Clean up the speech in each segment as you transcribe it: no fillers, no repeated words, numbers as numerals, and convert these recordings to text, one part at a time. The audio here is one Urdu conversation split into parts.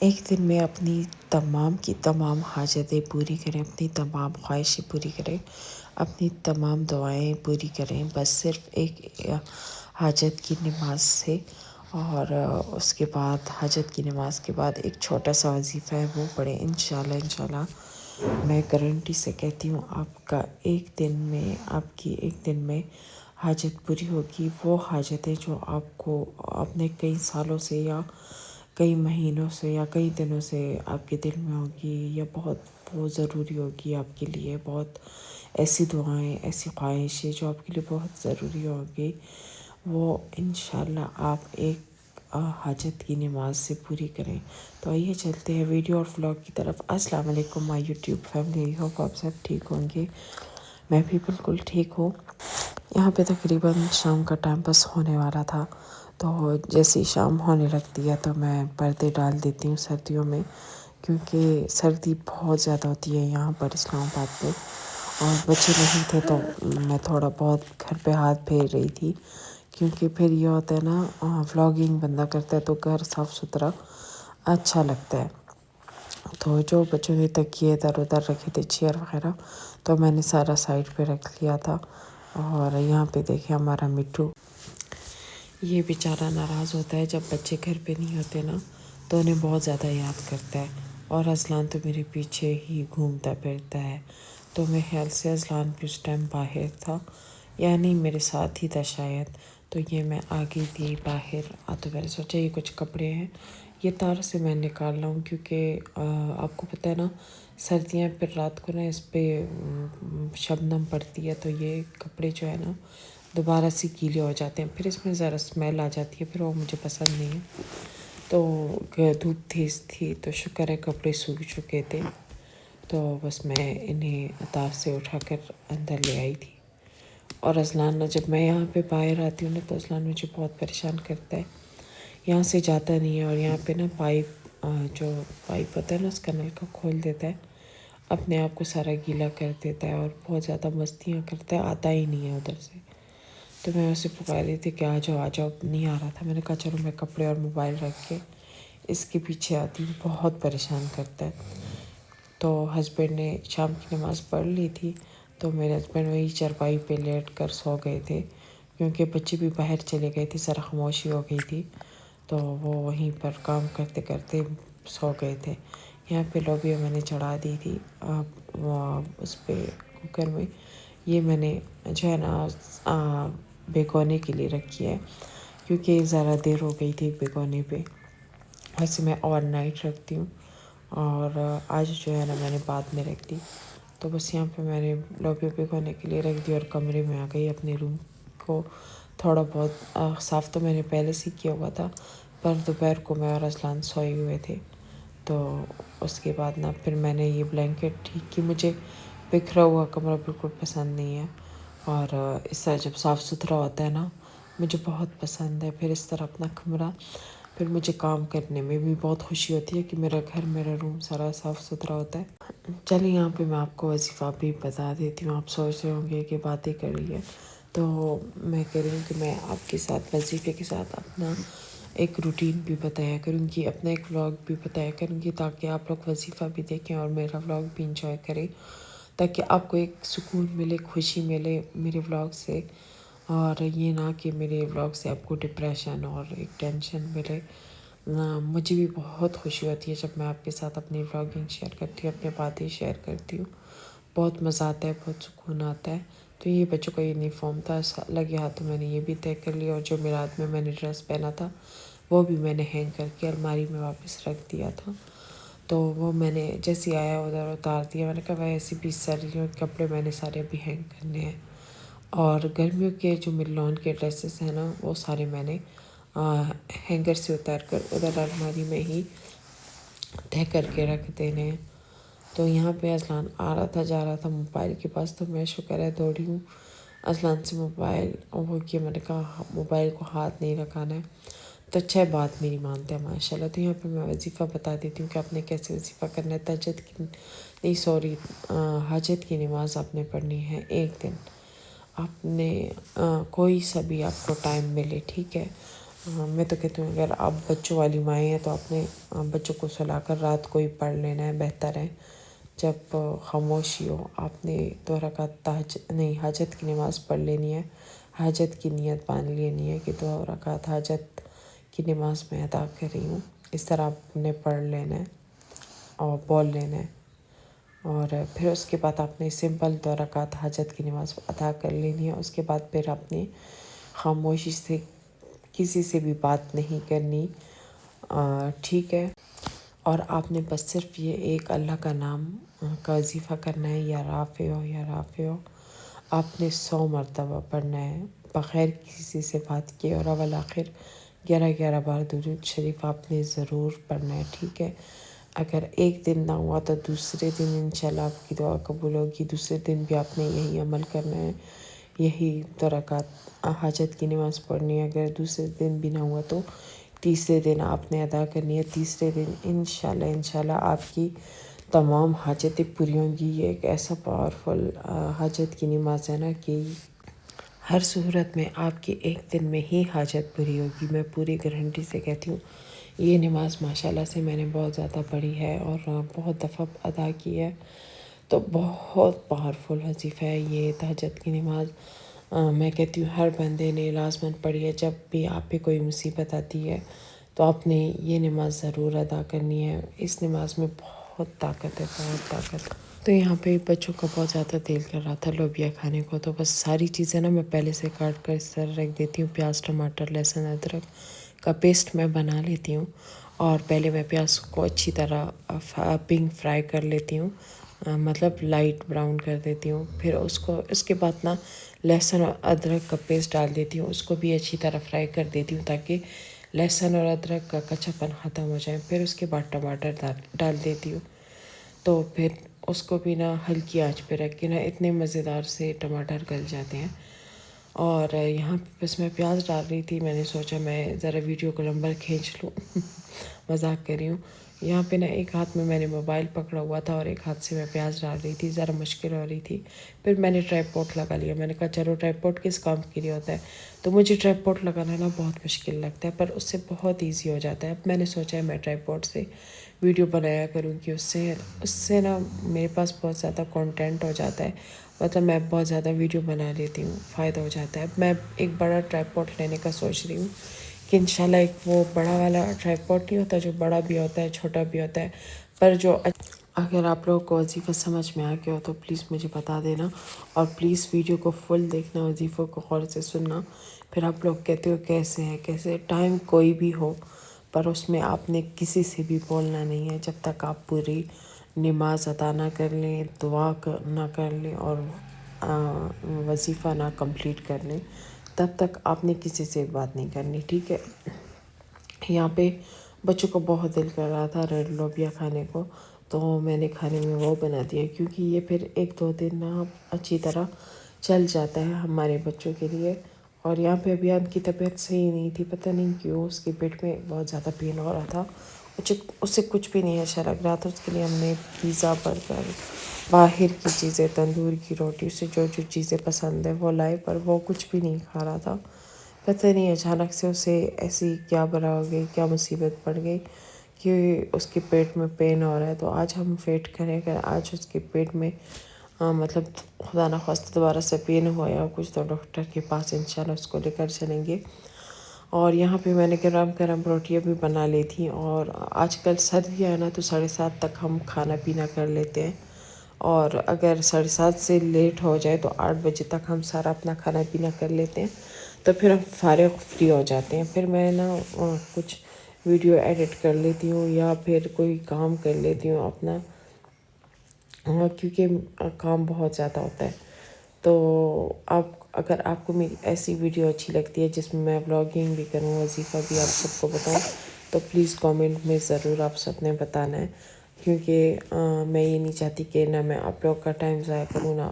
ایک دن میں اپنی تمام کی تمام حاجتیں پوری کریں، اپنی تمام خواہشیں پوری کریں، اپنی تمام دعائیں پوری کریں، بس صرف ایک حاجت کی نماز سے۔ اور اس کے بعد حاجت کی نماز کے بعد ایک چھوٹا سا وظیفہ ہے وہ پڑھیں، انشاءاللہ میں گارنٹی سے کہتی ہوں آپ کا آپ کی ایک دن میں حاجت پوری ہوگی۔ وہ حاجتیں جو آپ کو اپنے کئی سالوں سے یا کئی مہینوں سے یا کئی دنوں سے آپ کے دل میں ہوگی، یا بہت ضروری ہوگی آپ کے لیے، بہت ایسی دعائیں، ایسی خواہشیں جو آپ کے لیے بہت ضروری ہوگی، وہ انشاءاللہ آپ ایک حاجت کی نماز سے پوری کریں۔ تو آئیے چلتے ہیں ویڈیو اور ولاگ کی طرف۔ السلام علیکم مائی یوٹیوب فیملی، ہوپ آپ سب ٹھیک ہوں گے، میں بھی بالکل ٹھیک ہوں۔ یہاں پہ تقریباً شام کا ٹائم بس ہونے والا تھا، تو جیسے ہی شام ہونے لگتی ہے تو میں پردے ڈال دیتی ہوں سردیوں میں، کیونکہ سردی بہت زیادہ ہوتی ہے یہاں پر اسلام آباد میں، اور بچے نہیں تھے تو میں تھوڑا بہت گھر پہ ہاتھ پھیر رہی تھی، کیونکہ پھر یہ ہوتا ہے نا ولاگنگ بندہ کرتا ہے تو گھر صاف ستھرا اچھا لگتا ہے۔ تو جو بچوں نے تکیے ادھر ادھر رکھے تھے، چیئر وغیرہ، تو میں نے سارا سائڈ پہ رکھ لیا تھا۔ اور یہاں پہ دیکھیں ہمارا مٹھو، یہ بیچارہ ناراض ہوتا ہے جب بچے گھر پہ نہیں ہوتے نا، تو انہیں بہت زیادہ یاد کرتا ہے، اور اذلان تو میرے پیچھے ہی گھومتا پھرتا ہے۔ تو میرے خیال سے اذلان بھی اس ٹائم باہر تھا، یعنی میرے ساتھ ہی تھا شاید، تو یہ میں آ گئی تھی باہر۔ تو میں نے سوچا یہ کچھ کپڑے ہیں، یہ تار سے میں نکال رہا ہوں، کیونکہ آپ کو پتہ ہے نا سردیاں پھر رات کو نا اس پہ شبنم پڑتی ہے، تو یہ کپڑے جو ہے نا دوبارہ سے گیلے ہو جاتے ہیں، پھر اس میں ذرا اسمیل آ جاتی ہے، پھر وہ مجھے پسند نہیں ہے۔ تو دھوپ تیز تھی تو شکر ہے کپڑے سوکھ چکے تھے، تو بس میں انہیں تار سے اٹھا کر اندر لے آئی تھی۔ اور اذلان جب میں یہاں پہ باہر آتی ہوں نا تو اذلان مجھے بہت پریشان کرتا ہے، یہاں سے جاتا نہیں ہے، اور یہاں پہ نا جو پائپ ہوتا ہے نا اس کا نلکا کھول دیتا ہے، اپنے آپ کو سارا گیلا کر دیتا ہے، اور بہت زیادہ مستیاں کرتا ہے، آتا ہی نہیں ہے ادھر سے۔ تو میں اسے پکار رہی تھی کہ آ جاؤ، نہیں آ رہا تھا۔ میں نے کہا چلو میں کپڑے اور موبائل رکھ کے اس کے پیچھے آتی ہوں، بہت پریشان کرتا ہے۔ تو ہسبینڈ نے شام کی نماز پڑھ لی تھی، تو میرے ہسبینڈ وہی چرپائی پہ لیٹ کر سو گئے تھے، کیونکہ بچے بھی باہر چلے گئے تھے، ذرا خاموشی ہو گئی تھی، تو وہ وہیں پر کام کرتے کرتے سو گئے تھے۔ یہاں پہ لوبیا میں نے چڑھا دی تھی اس پہ کوکر میں، یہ میں نے جو ہے نا بھگونے کے لیے رکھی ہے، کیونکہ ذرا دیر ہو گئی تھی بھگونے پہ، ویسے میں اوور نائٹ رکھتی ہوں، اور آج جو ہے نا میں نے بعد میں رکھ دی۔ تو بس یہاں پہ میں نے لوبیا بھگونے کے لیے رکھ دی، اور کمرے میں آ گئی، اپنے روم کو تھوڑا بہت صاف تو میں نے پہلے سے کیا ہوا تھا، پر دوپہر کو میں اور اذلان سوئے ہوئے تھے، تو اس کے بعد نا پھر میں نے یہ بلینکٹ ٹھیک کی۔ مجھے بکھرا ہوا کمرہ بالکل پسند نہیں ہے، اور اس طرح جب صاف ستھرا ہوتا ہے نا مجھے بہت پسند ہے، پھر اس طرح اپنا کمرہ، پھر مجھے کام کرنے میں بھی بہت خوشی ہوتی ہے کہ میرا گھر، میرا روم سارا صاف ستھرا ہوتا ہے۔ چلیے یہاں پہ میں آپ کو وظیفہ بھی بتا دیتی ہوں، آپ سوچ رہے ہوں گے کہ باتیں کر رہی ہے، تو میں کہہ رہی ہوں کہ میں آپ کے ساتھ وظیفے کے ساتھ اپنا ایک روٹین بھی بتایا کروں گی، اپنا ایک ولاگ بھی بتایا کروں گی، تاکہ آپ لوگ وظیفہ بھی دیکھیں اور میرا ولاگ بھی انجوائے کریں، تاکہ آپ کو ایک سکون ملے، خوشی ملے میرے ولاگ سے، اور یہ نہ کہ میرے ولاگ سے آپ کو ڈپریشن اور ایک ٹینشن ملے۔ مجھے بھی بہت خوشی ہوتی ہے جب میں آپ کے ساتھ اپنی ولاگنگ شیئر کرتی ہوں، اپنی باتیں شیئر کرتی ہوں، بہت مزہ آتا ہے، بہت سکون آتا ہے۔ تو یہ بچوں کا یونیفارم تھا، لگے ہاتھوں میں نے یہ بھی طے کر لیا، اور جو میرا رات میں نے ڈریس پہنا تھا وہ بھی میں نے ہینگ کر کے الماری میں واپس رکھ دیا تھا، تو وہ میں نے جیسے آیا ادھر اتار دیا۔ میں نے کہا ایسے بھی سردیوں کے کپڑے میں نے سارے ابھی ہینگ کرنے ہیں، اور گرمیوں کے جو ملون کے ڈریسز ہیں نا وہ سارے میں نے ہینگر سے اتار کر ادھر الماری میں ہی طے کر کے رکھ دینے ہیں۔ تو یہاں پہ اذلان آ رہا تھا جا رہا تھا موبائل کے پاس، تو میں شکر ہے دوڑی ہوں اذلان سے موبائل وہ کیا، میں نے کہا موبائل کو ہاتھ نہیں لگانا ہے، تو اچھا ہے بات میری مانتا ہے ماشاء اللہ۔ تو یہاں پہ میں وظیفہ بتا دیتی ہوں کہ آپ نے کیسے وظیفہ کرنا ہے۔ حاجت کی نماز آپ نے پڑھنی ہے ایک دن، آپ نے کوئی سا بھی آپ کو ٹائم ملے، ٹھیک ہے، میں تو کہتی ہوں اگر آپ بچوں والی مائیں ہیں تو اپنے بچوں کو سلا کر رات کو ہی پڑھ لینا ہے، بہتر ہے۔ جب خاموشی ہو آپ نے 2 رکعت حاجت کی نماز پڑھ لینی ہے، حاجت کی نیت باندھ لینی ہے کہ 2 رکعت حاجت کی نماز میں ادا کر رہی ہوں، اس طرح آپ نے پڑھ لینا ہے اور بول لینا ہے، اور پھر اس کے بعد آپ نے سمپل 2 رکعت حاجت کی نماز ادا کر لینی ہے۔ اس کے بعد پھر اپنی خاموشی سے کسی سے بھی بات نہیں کرنی، ٹھیک ہے؟ اور آپ نے بس صرف یہ ایک اللہ کا نام کا وظیفہ کرنا ہے، یا رافع ہو یا رافع ہو، آپ نے 100 مرتبہ پڑھنا ہے بغیر کسی سے بات کیے، اور اول آخر 11 بار درود شریف آپ نے ضرور پڑھنا ہے، ٹھیک ہے؟ اگر ایک دن نہ ہوا تو دوسرے دن انشاءاللہ آپ کی دعا قبول ہوگی، دوسرے دن بھی آپ نے یہی عمل کرنا ہے، یہی 2 رکعت حاجت کی نماز پڑھنی ہے۔ اگر دوسرے دن بھی نہ ہوا تو تیسرے دن آپ نے ادا کرنی ہے، تیسرے دن انشاءاللہ آپ کی تمام حاجتیں پوری ہوں گی۔ یہ ایک ایسا پاورفل حاجت کی نماز ہے نا کہ ہر صورت میں آپ کی ایک دن میں ہی حاجت پوری ہوگی، میں پوری گارنٹی سے کہتی ہوں۔ یہ نماز ماشاءاللہ سے میں نے بہت زیادہ پڑھی ہے اور بہت دفعہ ادا کی ہے، تو بہت پاورفل وظیفہ ہے یہ تہجد کی نماز۔ میں کہتی ہوں ہر بندے نے لازماً پڑھی ہے، جب بھی آپ پہ کوئی مصیبت آتی ہے تو آپ نے یہ نماز ضرور ادا کرنی ہے۔ اس نماز میں بہت طاقت ہے، بہت طاقت۔ تو یہاں پہ بچوں کا بہت زیادہ دل کر رہا تھا لوبیا کھانے کو، تو بس ساری چیزیں نا میں پہلے سے کاٹ کر اس طرح رکھ دیتی ہوں، پیاز ٹماٹر لہسن ادرک کا پیسٹ میں بنا لیتی ہوں، اور پہلے میں پیاز کو اچھی طرح پنک فرائی کر لیتی ہوں، مطلب لائٹ براؤن کر دیتی ہوں، پھر اس کے بعد نا لہسن اور ادرک کا پیسٹ ڈال دیتی ہوں، اس کو بھی اچھی طرح فرائی کر دیتی ہوں تاکہ لہسن اور ادرک کا کچا پن ختم ہو جائے، پھر اس کے بعد ٹماٹر ڈال دیتی ہوں، تو پھر اس کو بھی نا ہلکی آنچ پہ رکھ کے نا اتنے مزیدار سے ٹماٹر گل جاتے ہیں۔ اور یہاں پہ بس میں پیاز ڈال رہی تھی، میں نے سوچا میں ذرا ویڈیو کو نمبر کھینچ لوں، مذاق کر رہی ہوں۔ یہاں پہ نا ایک ہاتھ میں نے موبائل پکڑا ہوا تھا اور ایک ہاتھ سے میں پیاز ڈال رہی تھی، ذرا مشکل ہو رہی تھی۔ پھر میں نے ٹرائی پوٹ لگا لیا، میں نے کہا چلو ٹرائی پوٹ کس کام کے لیے ہوتا ہے، تو مجھے ٹرائی پوٹ لگانا نا بہت مشکل لگتا ہے، پر اس سے بہت ایزی ہو جاتا ہے۔ اب میں نے سوچا ہے میں ٹرائی پوٹ سے ویڈیو بنایا کروں کہ اس سے نا میرے پاس بہت زیادہ کانٹینٹ ہو جاتا ہے، مطلب میں بہت زیادہ ویڈیو بنا لیتی ہوں، فائدہ ہو جاتا ہے۔ میں ایک بڑا ٹرائی پوٹ لینے کا سوچ رہی ہوں کہ انشاءاللہ ایک وہ بڑا والا ٹرائی پوٹ نہیں ہوتا جو بڑا بھی ہوتا ہے چھوٹا بھی ہوتا ہے، پر جو اگر آپ لوگوں کو وظیفہ سمجھ میں آ گیا ہو تو پلیز مجھے بتا دینا، اور پلیز ویڈیو کو فل دیکھنا، وظیفوں کو غور سے سننا، پھر آپ لوگ کہتے ہو کیسے ہے کیسے، ٹائم کوئی بھی ہو پر اس میں آپ نے کسی سے بھی بولنا نہیں ہے جب تک آپ پوری نماز ادا نہ کر لیں، دعا نہ کر لیں اور وظیفہ نہ کمپلیٹ کر لیں، تب تک آپ نے کسی سے بات نہیں کرنی، ٹھیک ہے؟ یہاں پہ بچوں کو بہت دل کر رہا تھا ریڈ لوبیا کھانے کو، تو میں نے کھانے میں وہ بنا دیا، کیونکہ یہ پھر 1-2 دن نا اچھی طرح چل جاتا ہے ہمارے بچوں کے لیے۔ اور یہاں پہ ابھی ان کی طبیعت صحیح نہیں تھی، پتہ نہیں کیوں اس کے پیٹ میں بہت زیادہ پین ہو رہا تھا، اس سے کچھ بھی نہیں اچھا لگ رہا تھا، اس کے لیے ہم نے پیزا برگر باہر کی چیزیں تندور کی روٹی، اسے جو چیزیں پسند ہے وہ لائے، پر وہ کچھ بھی نہیں کھا رہا تھا، پتہ نہیں اچانک سے اسے ایسی کیا بلا ہو گئی، کیا مصیبت پڑ گئی کہ اس کے پیٹ میں پین ہو رہا ہے۔ تو آج ہم ویٹ کریں کہ آج اس کے پیٹ میں مطلب خدا نخواستہ دوبارہ سے پین ہوا یا کچھ، تو ڈاکٹر کے پاس انشاءاللہ اس کو لے کر چلیں گے۔ اور یہاں پہ میں نے گرم روٹیاں بھی بنا لی تھیں، اور آج کل سردیاں ہے نا تو 7:30 تک ہم کھانا پینا کر لیتے ہیں، اور اگر 7:30 سے لیٹ ہو جائے تو 8 بجے تک ہم سارا اپنا کھانا پینا کر لیتے ہیں، تو پھر ہم فارغ فری ہو جاتے ہیں، پھر میں نا کچھ ویڈیو ایڈٹ کر لیتی ہوں یا پھر کوئی کام کر لیتی ہوں اپنا، کیونکہ کام بہت زیادہ ہوتا ہے۔ تو اگر آپ کو میری ایسی ویڈیو اچھی لگتی ہے جس میں میں ولاگنگ بھی کروں، وظیفہ بھی آپ سب کو بتاؤں، تو پلیز کامنٹ میں ضرور آپ سب نے بتانا ہے، کیونکہ میں یہ نہیں چاہتی کہ نہ میں آپ لوگ کا ٹائم ضائع کروں، نہ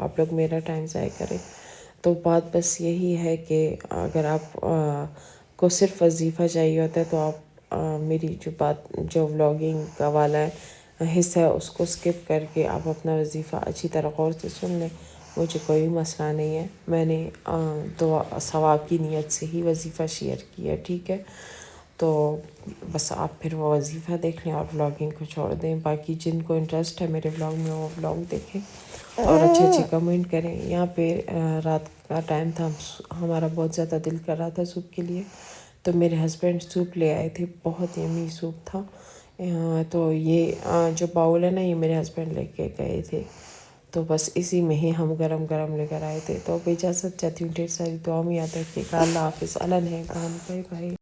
آپ لوگ میرا ٹائم ضائع کریں۔ تو بات بس یہی ہے کہ اگر آپ کو صرف وظیفہ چاہیے ہوتا ہے تو آپ میری جو ولاگنگ کا والا ہے حصہ ہے اس کو سکپ کر کے آپ اپنا وظیفہ اچھی طرح غور سے سن لیں، مجھے کوئی مسئلہ نہیں ہے، میں نے دعا ثواب کی نیت سے ہی وظیفہ شیئر کیا ہے، ٹھیک ہے؟ تو بس آپ پھر وہ وظیفہ دیکھ لیں اور ولاگنگ کو چھوڑ دیں. باقی جن کو انٹرسٹ ہے میرے ولاگ میں وہ ولاگ دیکھیں اور اچھے اچھے کمنٹ کریں. یہاں پہ رات کا ٹائم تھا، ہمارا بہت زیادہ دل کر رہا تھا سوپ کے لیے، تو میرے ہسبینڈ سوپ لے آئے تھے، بہت یمی سوپ تھا. تو یہ جو باؤل ہے نا، یہ میرے ہسبینڈ لے کے گئے تھے، تو بس اسی میں ہی ہم گرم گرم لے کر آئے تھے. تو اب اجازت چاہتی ہوں، ڈھیر ساری دعا میں یاد رکھیے گا. اللہ حافظ. اللہ نگہبان. Bye bye.